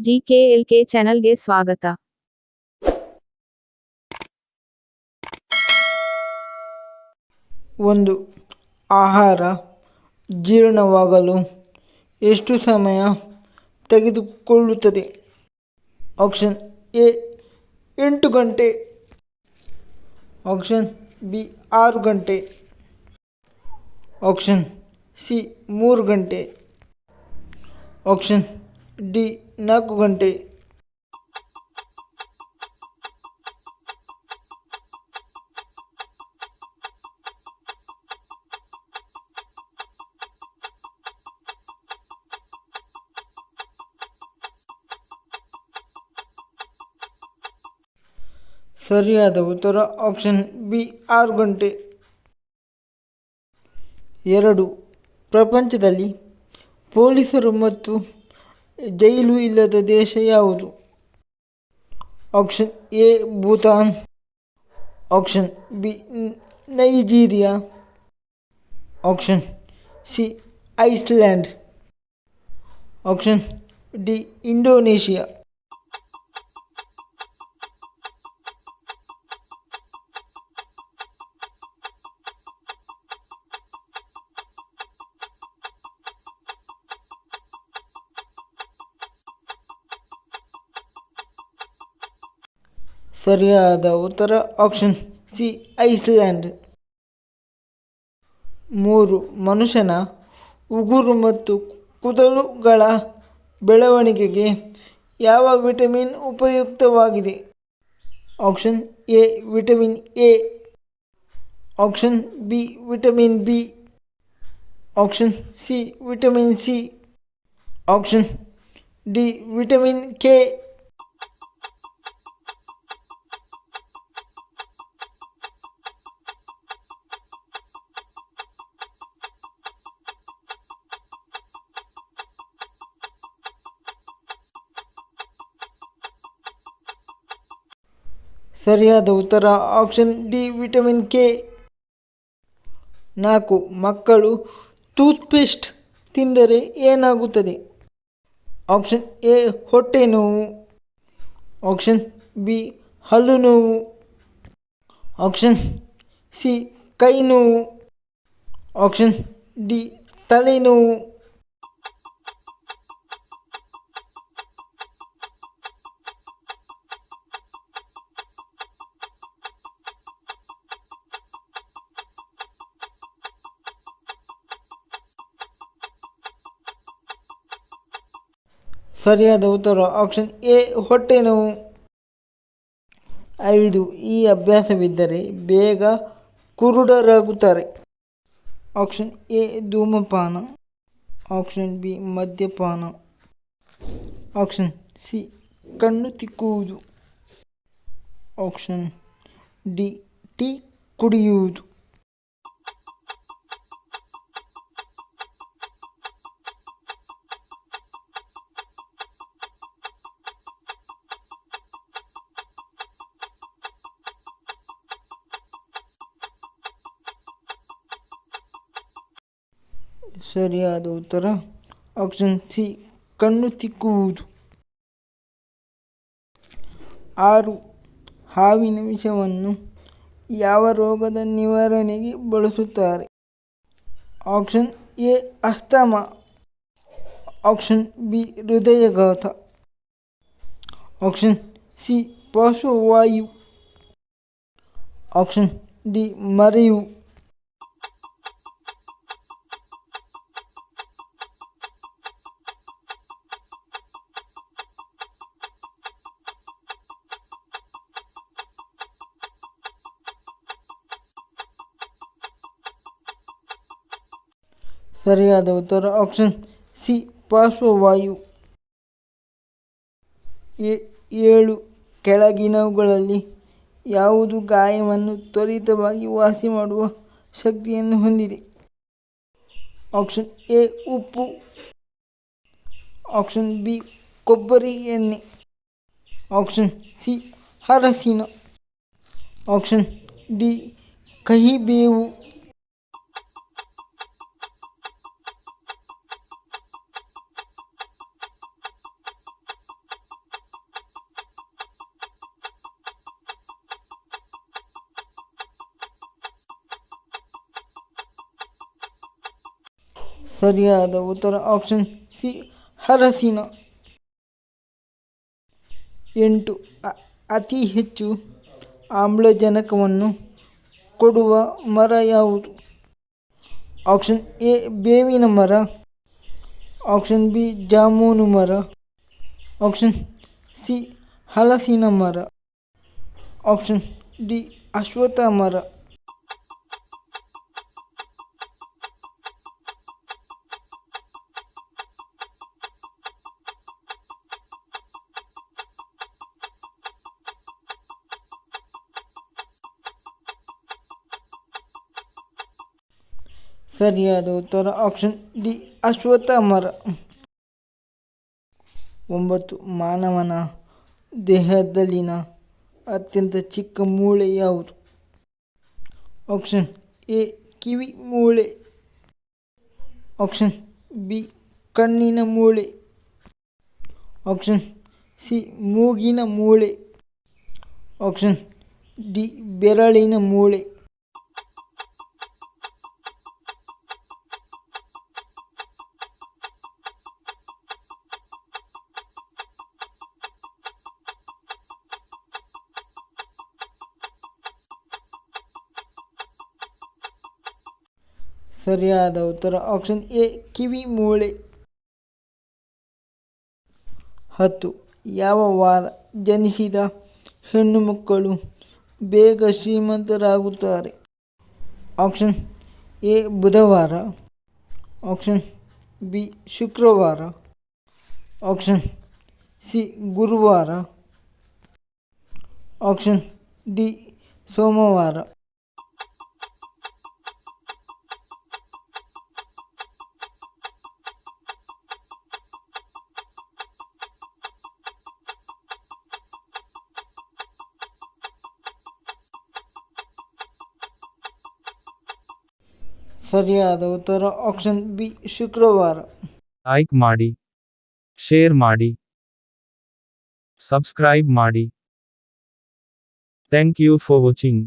ಜಿಕೆಎಲ್ಕೆ ಚಾನಲ್ಗೆ ಸ್ವಾಗತ. ಒಂದು ಆಹಾರ ಜೀರ್ಣವಾಗಲು ಎಷ್ಟು ಸಮಯ ತೆಗೆದುಕೊಳ್ಳುತ್ತದೆ? ಆಪ್ಷನ್ ಎ 8 ಗಂಟೆ, ಆಪ್ಷನ್ ಬಿ 6 ಗಂಟೆ, ಆಪ್ಷನ್ ಸಿ 3 ಗಂಟೆ, ಆಪ್ಷನ್ ಡಿ 4 ಗಂಟೆ. ಸರಿಯಾದ ಉತ್ತರ ಆಪ್ಷನ್ ಬಿ 6 ಗಂಟೆ. 2. ಪ್ರಪಂಚದಲ್ಲಿ ಪೊಲೀಸರು ಮತ್ತು ಜೈಲು ಇಲ್ಲದ ದೇಶ ಯಾವುದು? Option A Bhutan, option B Nigeria, option C Iceland, option D Indonesia. ಸರಿಯಾದ ಉತ್ತರ ಆಪ್ಷನ್ ಸಿ ಐಸ್ಲ್ಯಾಂಡ್. 3. ಮನುಷ್ಯನ ಉಗುರು ಮತ್ತು ಕೂದಲುಗಳ ಬೆಳವಣಿಗೆಗೆ ಯಾವ ವಿಟಮಿನ್ ಉಪಯುಕ್ತವಾಗಿದೆ? Option A vitamin A, option B vitamin B, option C vitamin C, option D vitamin K. ಸರಿಯಾದ ಉತ್ತರ ಆಪ್ಷನ್ ಡಿ ವಿಟಮಿನ್ ಕೆ. 4. ಮಕ್ಕಳು ಟೂತ್ಪೇಸ್ಟ್ ತಿಂದರೆ ಏನಾಗುತ್ತದೆ? ಆಪ್ಷನ್ ಎ ಹೊಟ್ಟೆ ನೋವು, ಆಪ್ಷನ್ ಬಿ ಹಲ್ಲು ನೋವು, ಆಪ್ಷನ್ ಸಿ ಕೈ ನೋವು, ಆಪ್ಷನ್ ಡಿ ತಲೆನೋವು. ಸರಿಯಾದ ಉತ್ತರ ಆಪ್ಷನ್ ಎ ಹೊಟ್ಟೆ ನೋವು. 5. ಈ ಅಭ್ಯಾಸವಿದ್ದರೆ ಬೇಗ ಕುರುಡರಾಗುತ್ತಾರೆ. ಆಪ್ಷನ್ ಎ ಧೂಮಪಾನ, ಆಪ್ಷನ್ ಬಿ ಮದ್ಯಪಾನ, ಆಪ್ಷನ್ ಸಿ ಕಣ್ಣು ತಿಕ್ಕುವುದು, ಆಪ್ಷನ್ ಡಿ ಟೀ ಕುಡಿಯುವುದು. ಸರಿಯಾದ ಉತ್ತರ ಆಪ್ಷನ್ ಸಿ ಕಣ್ಣು ತಿಕ್ಕುವುದು. 6. ಹಾವಿನ ವಿಷವನ್ನು ಯಾವ ರೋಗದ ನಿವಾರಣೆಗೆ ಬಳಸುತ್ತಾರೆ? Option A asthma, option B ಹೃದಯಾಘಾತ, ಆಪ್ಷನ್ ಸಿ ಪಾರ್ಶ್ವವಾಯು, ಆಪ್ಷನ್ ಡಿ ಮರೆವು. ಸರಿಯಾದ ಉತ್ತರ ಆಪ್ಷನ್ ಸಿ ಪಾರ್ಶ್ವವಾಯು. 7. ಕೆಳಗಿನವುಗಳಲ್ಲಿ ಯಾವುದು ಗಾಯವನ್ನು ತ್ವರಿತವಾಗಿ ವಾಸಿ ಮಾಡುವ ಶಕ್ತಿಯನ್ನು ಹೊಂದಿದೆ? ಆಪ್ಷನ್ ಎ ಉಪ್ಪು, ಆಪ್ಷನ್ ಬಿ ಕೊಬ್ಬರಿ ಎಣ್ಣೆ, ಆಪ್ಷನ್ ಸಿ ಅರಸಿನ, ಆಪ್ಷನ್ ಡಿ ಕಹಿಬೇವು. ಸರಿಯಾದ ಉತ್ತರ ಆಪ್ಷನ್ ಸಿ ಹಲಸಿನ. 8. ಅತಿ ಹೆಚ್ಚು ಆಮ್ಲಜನಕವನ್ನು ಕೊಡುವ ಮರ ಯಾವುದು? ಆಪ್ಷನ್ ಎ ಬೇವಿನ ಮರ, ಆಪ್ಷನ್ ಬಿ ಜಾಮೂನು ಮರ, ಆಪ್ಷನ್ ಸಿ ಹಲಸಿನ ಮರ, ಆಪ್ಷನ್ ಡಿ ಅಶ್ವತ್ಥ ಮರ. ಸರಿಯಾದ ಉತ್ತರ ಆಪ್ಷನ್ ಡಿ ಅಶ್ವತ್ಥ ಮರ. 9. ಮಾನವನ ದೇಹದಲ್ಲಿನ ಅತ್ಯಂತ ಚಿಕ್ಕ ಮೂಳೆ ಯಾವುದು? ಆಪ್ಷನ್ ಎ ಕಿವಿ ಮೂಳೆ, ಆಪ್ಷನ್ ಬಿ ಕಣ್ಣಿನ ಮೂಳೆ, ಆಪ್ಷನ್ ಸಿ ಮೂಗಿನ ಮೂಳೆ, ಆಪ್ಷನ್ ಡಿ ಬೆರಳಿನ ಮೂಳೆ. ಸರಿಯಾದ ಉತ್ತರ ಆಪ್ಷನ್ ಎ ಕಿವಿ ಮೂಳೆ. 10. ಯಾವ ವಾರ ಜನಿಸಿದ ಹೆಣ್ಣು ಮಕ್ಕಳು ಬೇಗ ಶ್ರೀಮಂತರಾಗುತ್ತಾರೆ? ಆಪ್ಷನ್ ಎ ಬುಧವಾರ, ಆಪ್ಷನ್ ಬಿ ಶುಕ್ರವಾರ, ಆಪ್ಷನ್ ಸಿ ಗುರುವಾರ, ಆಪ್ಷನ್ ಡಿ ಸೋಮವಾರ. ಸರಿಯಾದ ಉತ್ತರ ಆಪ್ಷನ್ ಬಿ ಶುಕ್ರವಾರ. ಲೈಕ್ ಮಾಡಿ, ಶೇರ್ ಮಾಡಿ, ಸಬ್ಸ್ಕ್ರೈಬ್ ಮಾಡಿ. Thank you for watching.